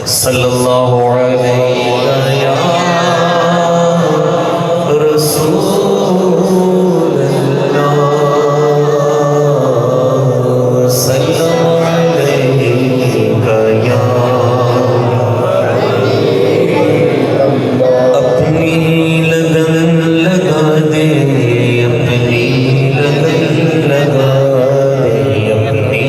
صلی اللہ علیہ یا رسول اللہ سلام علیکہ یا اپنی لگن لگا دے اپنی لگن لگا دے اپنی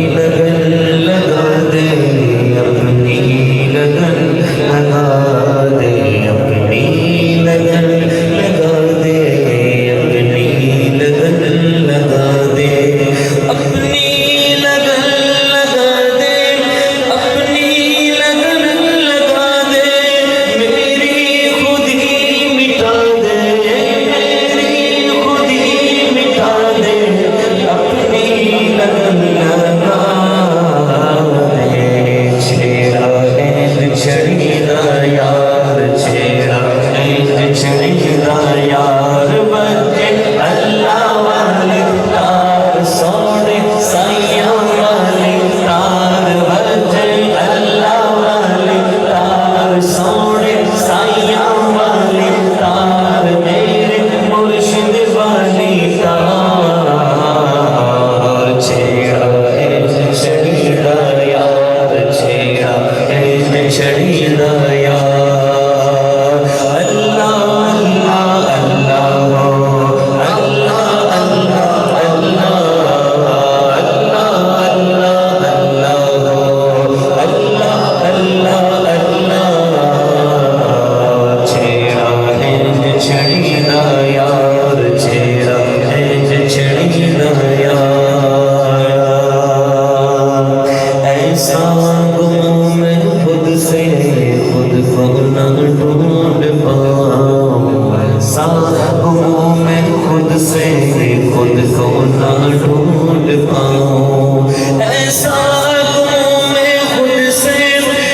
لگن لگا دے اپنی لگن لگا دے اپنی لگن لگا دے اپنی لگن لگا دے اپنی لگن لگا دے اپنی لگن لگا دے میری خود ہی مٹا دے میری خود ہی مٹا دے اپنی لگن لگا دے چھیڑا اینڈ چھڑی دا یار چھیڑا اینڈ چھڑی دا یار بچے اللہ والے تار سونے سائیاں والے تار بچے اللہ والے تار سونے سائیاں والے تار میرے مرشد والی تار چھیڑا اینڈ چھڑی دا یار چھیڑا اینڈ چھڑی دا یار اللہ اللہ اللہ اللہ اللہ اللہ اللہ چھیڑا اینڈ چھڑی دا یار چھیڑا اینڈ چھڑی دا یار ایسا گم میں خود سے خود کو نہ ڈھونڈ پاؤں ایسا گم میں خود سے خود کو نہ ڈھونڈ پاؤں ایسا گم میں خود سے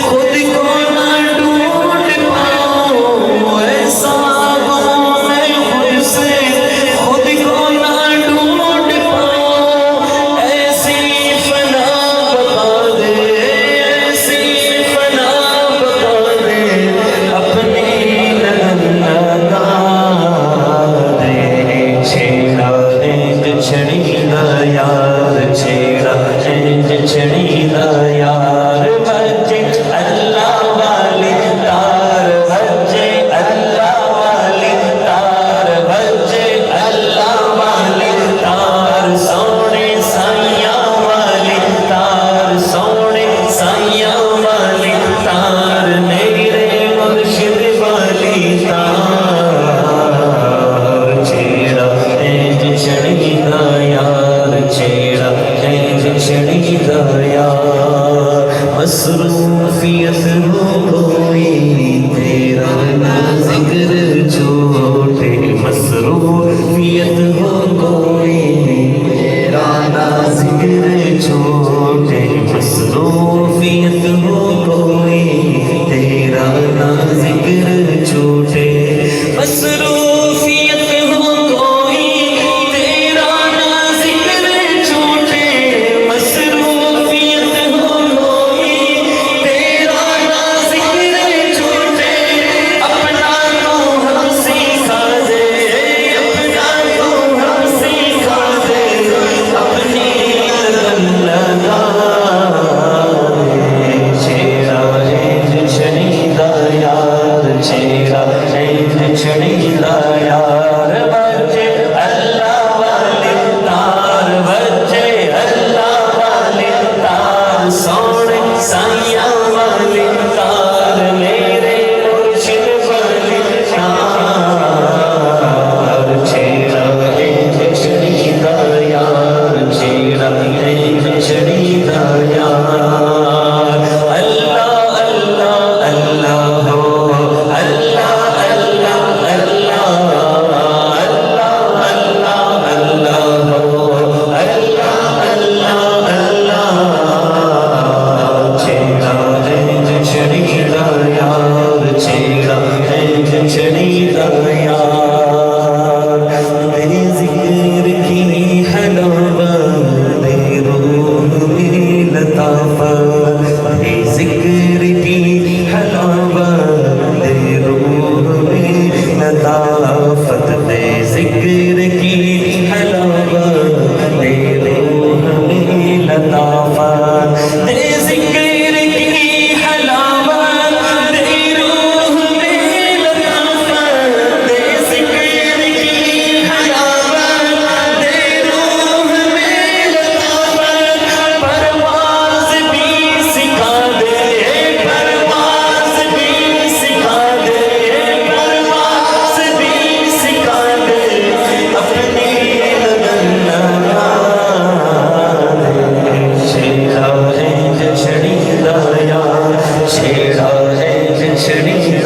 خود کو نہ ڈھونڈ پاؤں ایسا گم میں خود سے خود کو نہ ڈھونڈ پاؤں ایسی فنا بتا دے ایسی فنا بتا دے اپنی لگن لگا دے چھیڑا اینڈ چھڑی دا یار چھیڑا اینڈ چھڑی دا یار بچے اللہ والی تار بچے اللہ والی تار بچے اللہ والی تار سونے سائیاں والی تار سونے سائیاں والی تار میرے مرشد والی تار چھیڑا اینڈ چھڑی دا یار چھیڑا اینڈ چھڑی دا یار مصروفیت ہو کوئی تیرا نہ ذکر چھوٹے مصروفیت ہو کوئی تیرا نہ ذکر چھوٹے مصروفیت ہو کوئی تیرا نہ ذکر چھوٹے مصروفیت ہو کوئی تیرا نہ ذکر چھوٹے مصروفیت ہو کوئی تیرا نہ ذکر چھوٹے چھیڑا ہے بچھڑی